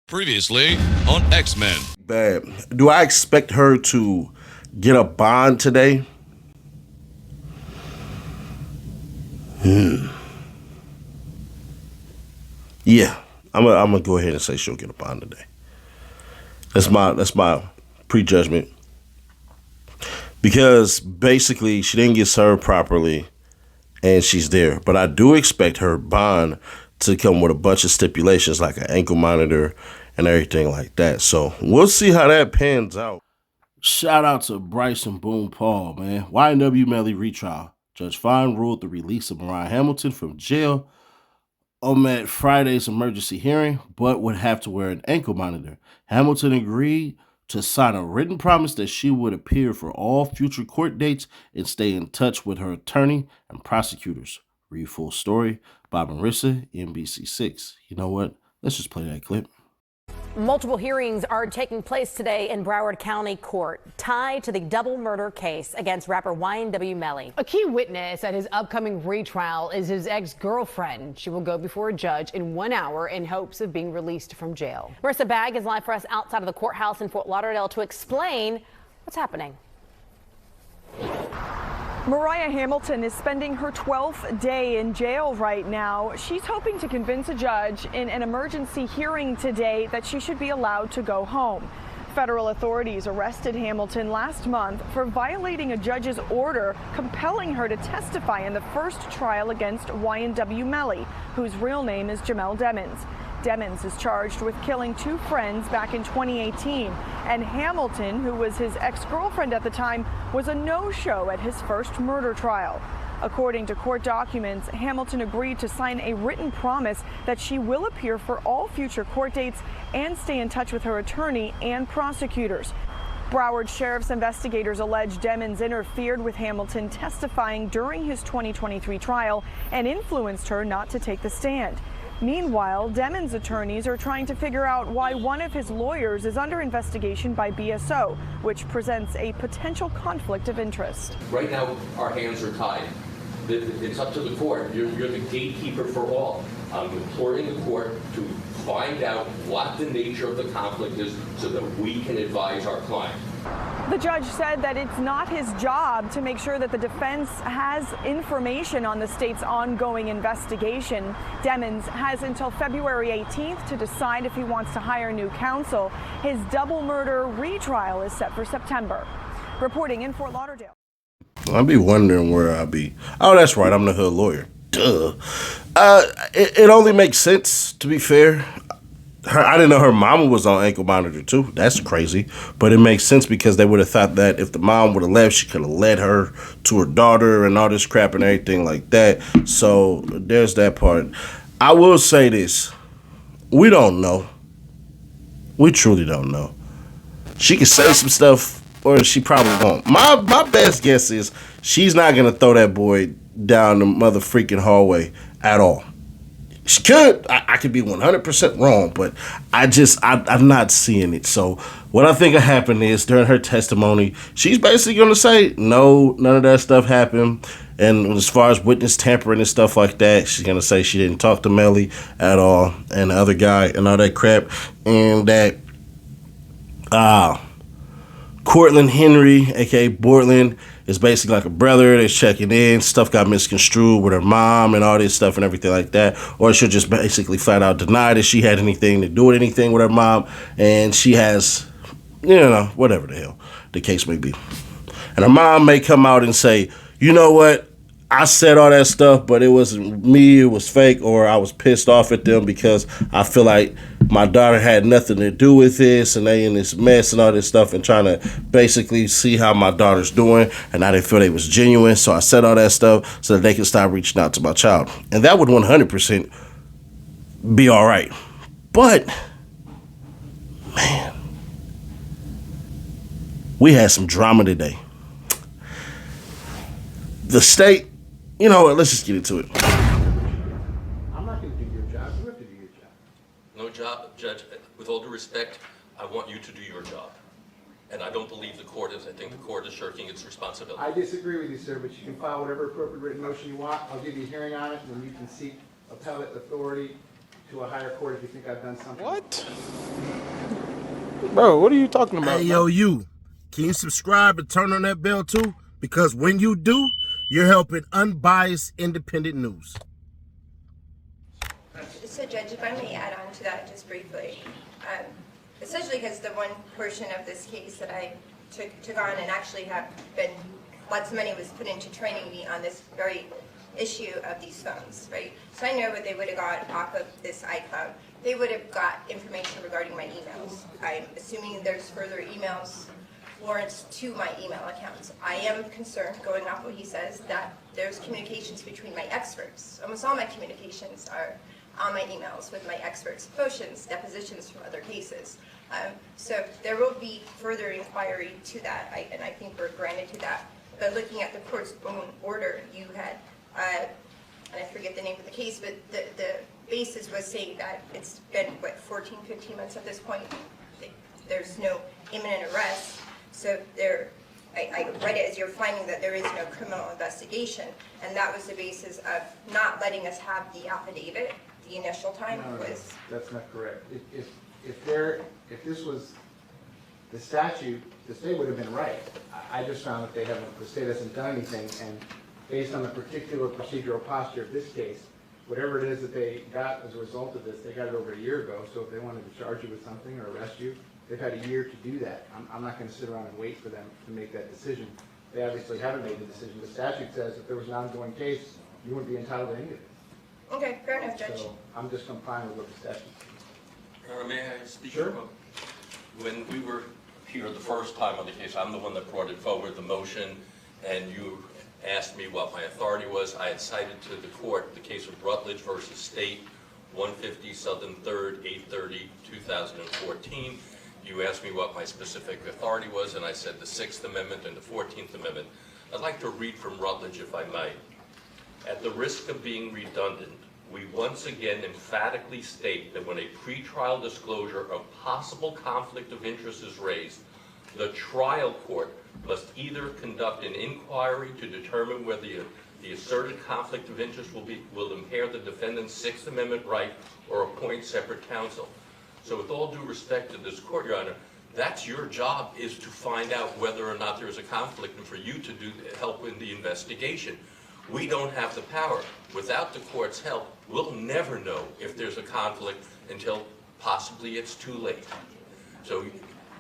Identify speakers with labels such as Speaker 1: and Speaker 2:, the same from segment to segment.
Speaker 1: Previously on X-Men.
Speaker 2: Bad. Do I expect her to get a bond today? Yeah, I'm gonna go ahead and say she'll get a bond today. That's my prejudgment, because basically she didn't get served properly, and she's there. But I do expect her bond to come with a bunch of stipulations, like an ankle monitor and everything like that. So we'll see how that pans out. Shout out to Bryson Boone Paul, man. YNW Melly retrial. Judge Fine ruled the release of Mariah Hamilton from jail on that Friday's emergency hearing, but would have to wear an ankle monitor. Hamilton agreed to sign a written promise that she would appear for all future court dates and stay in touch with her attorney and prosecutors. Read full story by Marissa, NBC6. You know what? Let's just play that clip.
Speaker 3: Multiple hearings are taking place today in Broward County Court, tied to the double murder case against rapper YNW Melly.
Speaker 4: A key witness at his upcoming retrial is his ex-girlfriend. She will go before a judge in 1 hour in hopes of being released from jail.
Speaker 3: Marissa Bagg is live for us outside of the courthouse in Fort Lauderdale to explain what's happening.
Speaker 5: Mariah Hamilton is spending her 12th day in jail right now. She's hoping to convince a judge in an emergency hearing today that she should be allowed to go home. Federal authorities arrested Hamilton last month for violating a judge's order compelling her to testify in the first trial against YNW Melly, whose real name is Jamel Demmons. Demmons is charged with killing two friends back in 2018, and Hamilton, who was his ex-girlfriend at the time, was a no-show at his first murder trial. According to court documents, Hamilton agreed to sign a written promise that she will appear for all future court dates and stay in touch with her attorney and prosecutors. Broward Sheriff's investigators allege Demmons interfered with Hamilton testifying during his 2023 trial and influenced her not to take the stand. Meanwhile, Demmons' attorneys are trying to figure out why one of his lawyers is under investigation by BSO, which presents a potential conflict of interest.
Speaker 6: Right now, our hands are tied. It's up to the court. You're the gatekeeper for all. I'm imploring the court to find out what the nature of the conflict is so that we can advise our client.
Speaker 5: The judge said that it's not his job to make sure that the defense has information on the state's ongoing investigation. Demmons has until February 18th to decide if he wants to hire new counsel. His double murder retrial is set for September. Reporting in Fort Lauderdale.
Speaker 2: I'll be wondering where I'll be. Oh, that's right. I'm the hood lawyer. Duh. It only makes sense, to be fair. I didn't know her mama was on ankle monitor too. That's crazy. But it makes sense because they would have thought that if the mom would have left, she could have led her to her daughter and all this crap and everything like that. So there's that part. I will say this. We don't know. We truly don't know. She could say some stuff or she probably won't. My best guess is she's not going to throw that boy down the mother freaking hallway at all. She could. I could be 100% wrong, but I'm not seeing it. So what I think will happen is during her testimony, she's basically going to say, no, none of that stuff happened. And as far as witness tampering and stuff like that, she's going to say she didn't talk to Melly at all and the other guy and all that crap. And that Cortland Henry, a.k.a. Bortland, is basically like a brother that's checking in. Stuff got misconstrued with her mom and all this stuff and everything like that. Or she'll just basically flat out deny that she had anything to do with anything with her mom. And she has, whatever the hell the case may be. And her mom may come out and say, you know what? I said all that stuff, but it wasn't me, it was fake, or I was pissed off at them because I feel like my daughter had nothing to do with this and they in this mess and all this stuff and trying to basically see how my daughter's doing, and I didn't feel they was genuine, so I said all that stuff so that they can stop reaching out to my child. And that would 100% be all right. But, man, we had some drama today. The state, let's just get into it.
Speaker 7: I'm not going to do your job. You have to do your job.
Speaker 8: No job, Judge. With all due respect, I want you to do your job. And I don't believe the court is. I think the court is shirking its responsibility.
Speaker 7: I disagree with you, sir, but you can file whatever appropriate written motion you want. I'll give you a hearing on it, and then you can seek appellate authority to a higher court if you think I've done something.
Speaker 9: What? Bro, what are you talking about?
Speaker 2: Hey, yo, you. Can you subscribe and turn on that bell too? Because when you do, you're helping unbiased, independent news.
Speaker 10: So, Judge, if I may add on to that just briefly, essentially because the one portion of this case that I took on and actually have been, lots of money was put into training me on this very issue of these phones, right? So I know what they would have got off of this iCloud. They would have got information regarding my emails. I'm assuming there's further emails, warrants to my email accounts. I am concerned, going off what he says, that there's communications between my experts. Almost all my communications are on my emails with my experts, motions, depositions from other cases. So there will be further inquiry to that, and I think we're granted to that. But looking at the court's own order, you had, and I forget the name of the case, but the basis was saying that it's been, what, 14, 15 months at this point? There's no imminent arrest. So there, I read it as you're finding that there is no criminal investigation, and that was the basis of not letting us have the affidavit. The initial time was...
Speaker 7: That's not correct. If this was the statute, the state would have been right. I just found that the state hasn't done anything, and based on the particular procedural posture of this case, whatever it is that they got as a result of this, they got it over a year ago, so if they wanted to charge you with something or arrest you, they've had a year to do that. I'm not going to sit around and wait for them to make that decision. They obviously haven't made the decision. The statute says if there was an ongoing case, you wouldn't be entitled to any of it.
Speaker 10: Okay, fair enough, Judge.
Speaker 7: So I'm just complying with what the statute says.
Speaker 8: May I speak?
Speaker 7: Sure.
Speaker 8: When we were here the first time on the case, I'm the one that brought it forward, the motion, and you asked me what my authority was. I had cited to the court the case of Rutledge versus State, 150 Southern 3rd, 830, 2014. You asked me what my specific authority was, and I said the 6th Amendment and the 14th Amendment. I'd like to read from Rutledge, if I might. At the risk of being redundant, we once again emphatically state that when a pretrial disclosure of possible conflict of interest is raised, the trial court must either conduct an inquiry to determine whether the asserted conflict of interest will impair the defendant's Sixth Amendment right or appoint separate counsel. So with all due respect to this court, Your Honor, that's your job, is to find out whether or not there is a conflict and for you to help in the investigation. We don't have the power. Without the court's help, we'll never know if there's a conflict until possibly it's too late. So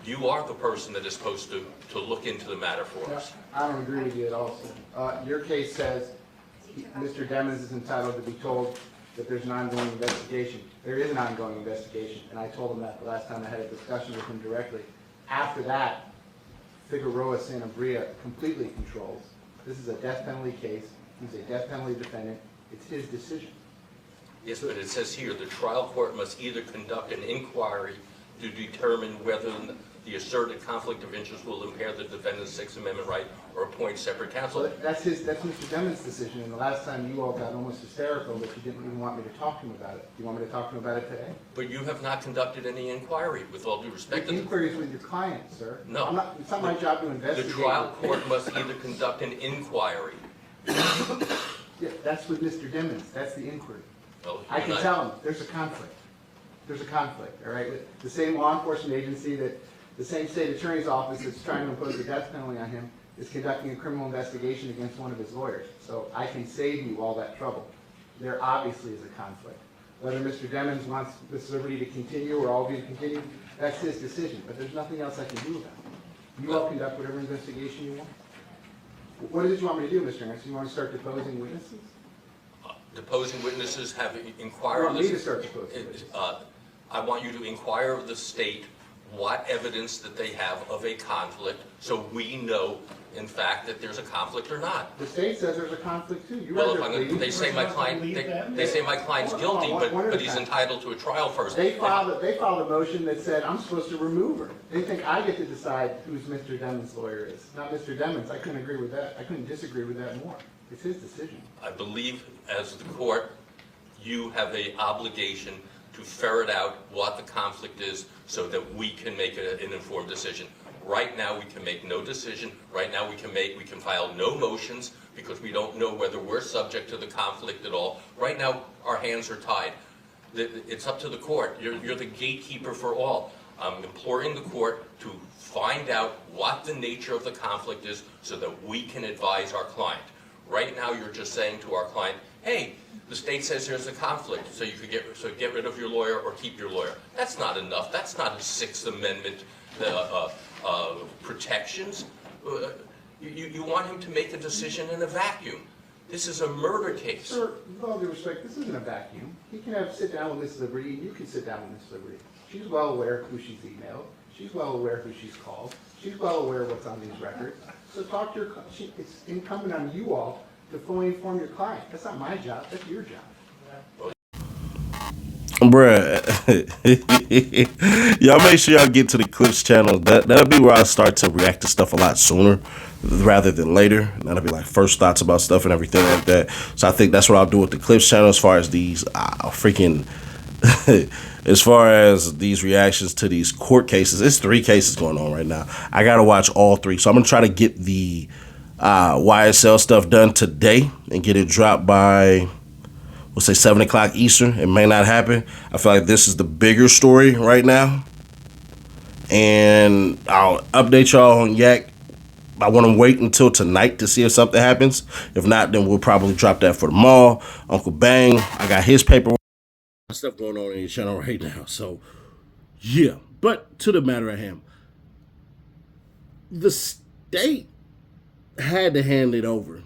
Speaker 8: you are the person that is supposed to look into the matter for us.
Speaker 7: I don't agree with you at all, sir. Your case says Mr. Demons is entitled to be told that there's an ongoing investigation. There is an ongoing investigation, and I told him that the last time I had a discussion with him directly. After that, Figueroa Sanabria completely controls. This is a death penalty case. He's a death penalty defendant. It's his decision.
Speaker 8: Yes, but it says here the trial court must either conduct an inquiry to determine whether the asserted conflict of interest will impair the defendant's Sixth Amendment right or appoint separate counsel.
Speaker 7: Well, that's Mr. Demons' decision, and the last time you all got almost hysterical that you didn't even want me to talk to him about it. Do you want me to talk to him about it today?
Speaker 8: But you have not conducted any inquiry, with all due respect.
Speaker 7: The inquiry is with your client, sir.
Speaker 8: No.
Speaker 7: It's not my job to investigate.
Speaker 8: The trial court must either conduct an inquiry.
Speaker 7: Yeah, that's with Mr. Demons. That's the inquiry.
Speaker 8: Well,
Speaker 7: I can tell him there's a conflict. There's a conflict, all right? The same law enforcement agency the same state attorney's office that's trying to impose a death penalty on him is conducting a criminal investigation against one of his lawyers. So I can save you all that trouble. There obviously is a conflict. Whether Mr. Demons wants Ms. Liberty to continue or all of you to continue, that's his decision. But there's nothing else I can do about it. You all conduct whatever investigation you want. What is it you want me to do, Mr. Ernst? You want to start deposing witnesses?
Speaker 8: Deposing witnesses, have
Speaker 7: You
Speaker 8: inquired.
Speaker 7: want me to start deposing witnesses?
Speaker 8: I want you to inquire of the state what evidence that they have of a conflict, so we know, in fact, that there's a conflict or not.
Speaker 7: The state says there's a conflict too.
Speaker 8: Well, they say my client's guilty, but he's entitled to a trial first.
Speaker 7: They filed a motion that said I'm supposed to remove her. They think I get to decide who's Mr. Demons' lawyer is, not Mr. Demons. I couldn't agree with that. I couldn't disagree with that more. It's his decision.
Speaker 8: I believe, as the court, you have an obligation to ferret out what the conflict is so that we can make an informed decision. Right now, we can make no decision. Right now, we can file no motions because we don't know whether we're subject to the conflict at all. Right now, our hands are tied. It's up to the court. You're the gatekeeper for all. I'm imploring the court to find out what the nature of the conflict is so that we can advise our client. Right now, you're just saying to our client, hey, the state says there's a conflict, so you could get rid of your lawyer or keep your lawyer. That's not enough. That's not a Sixth Amendment protections. You want him to make a decision in a vacuum. This is a murder case.
Speaker 7: Sir, with all due respect, this isn't a vacuum. He can sit down with Miss Liberty, and you can sit down with Miss Liberty. She's well aware who she's emailed. She's well aware who she's called. She's well aware what's on these records. So talk to it's incumbent on you all to fully inform your client. That's not my job. That's your job.
Speaker 2: Bruh, y'all make sure y'all get to the Clips channel. That'll be where I start to react to stuff a lot sooner rather than later. That'll be like first thoughts about stuff and everything like that. So I think that's what I'll do with the Clips channel as far as these as far as these reactions to these court cases. It's 3 cases going on right now. I gotta watch all 3. So I'm gonna try to get the YSL stuff done today and get it dropped by, we'll say 7 o'clock Eastern. It may not happen. I feel like this is the bigger story right now. And I'll update y'all on Yak. I want to wait until tonight to see if something happens. If not, then we'll probably drop that for tomorrow. Uncle Bang, I got his paperwork. Stuff going on in your channel right now. So, yeah. But to the matter at hand, the state had to hand it over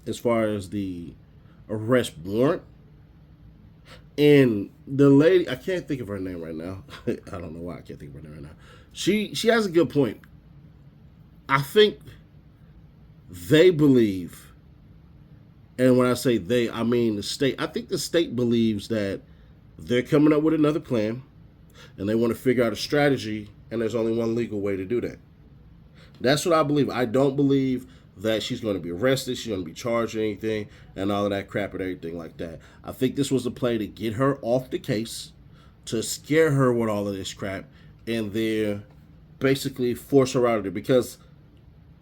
Speaker 2: as far as the arrest warrant. And the lady, I can't think of her name right now. I don't know why I can't think of her name right now. She has a good point. I think they believe, and when I say they, I mean the state. I think the state believes that they're coming up with another plan and they want to figure out a strategy, and there's only one legal way to do that. That's what I believe. I don't believe that she's going to be arrested, she's going to be charged or anything, and all of that crap and everything like that. I think this was a play to get her off the case, to scare her with all of this crap, and then basically force her out of there. Because,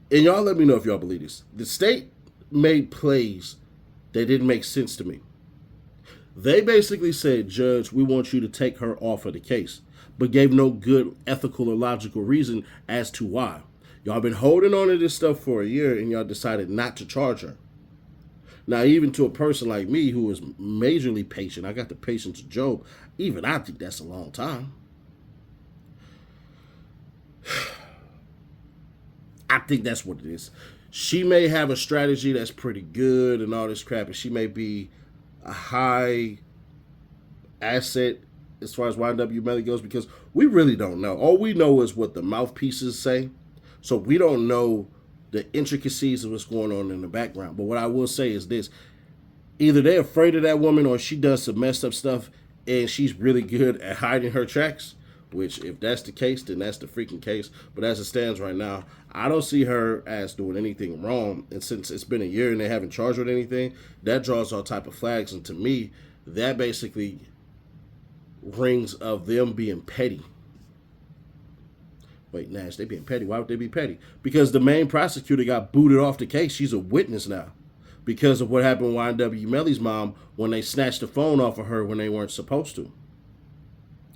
Speaker 2: and y'all let me know if y'all believe this, the state made plays that didn't make sense to me. They basically said, Judge, we want you to take her off of the case, but gave no good ethical or logical reason as to why. Y'all been holding on to this stuff for a year, and y'all decided not to charge her. Now, even to a person like me who is majorly patient, I got the patience of Job, even I think that's a long time. I think that's what it is. She may have a strategy that's pretty good and all this crap, and she may be a high asset as far as YNW Melly goes, because we really don't know. All we know is what the mouthpieces say. So we don't know the intricacies of what's going on in the background. But what I will say is this. Either they're afraid of that woman or she does some messed up stuff and she's really good at hiding her tracks, which if that's the case, then that's the freaking case. But as it stands right now, I don't see her as doing anything wrong. And since it's been a year and they haven't charged her with anything, that draws all type of flags. And to me, that basically rings of them being petty. Wait, Nash, they being petty. Why would they be petty? Because the main prosecutor got booted off the case. She's a witness now because of what happened with YNW Melly's mom when they snatched the phone off of her when they weren't supposed to.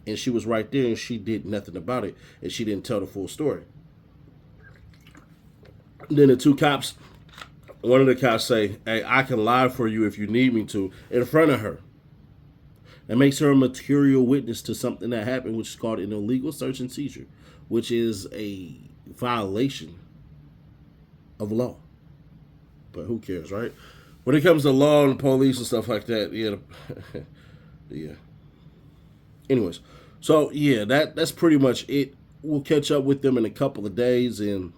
Speaker 2: And she was right there and she did nothing about it. And she didn't tell the full story. Then the 2 cops, one of the cops say, hey, I can lie for you if you need me to, in front of her. That makes her a material witness to something that happened, which is called an illegal search and seizure, which is a violation of law. But who cares, right? When it comes to law and police and stuff like that, yeah. Yeah. Anyways, so yeah, that's pretty much it. We'll catch up with them in a couple of days, and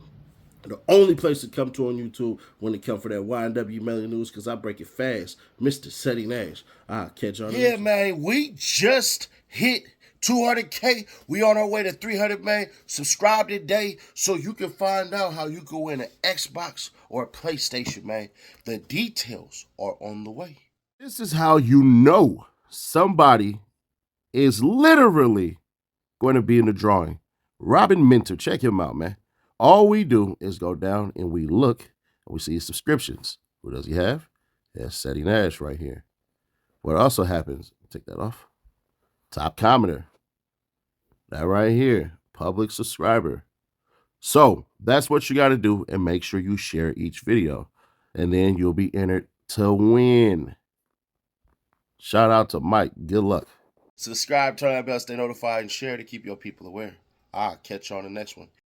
Speaker 2: the only place to come to on YouTube when it comes for that YNW Melly news, because I break it fast, Mr. Seti Nash. I'll catch y'all. Yeah, man, we just hit 200K. We on our way to 300, man. Subscribe today so you can find out how you can win an Xbox or a PlayStation, man. The details are on the way. This is how you know somebody is literally going to be in the drawing. Robin Minter, check him out, man. All we do is go down and we look and we see his subscriptions. Who does he have? That's Seti Nash right here. What also happens, take that off. top commenter. That right here, public subscriber. So that's what you got to do, and make sure you share each video, and then you'll be entered to win. Shout out to Mike. Good luck. Subscribe, turn that bell, stay notified, and share to keep your people aware. I'll catch you on the next one.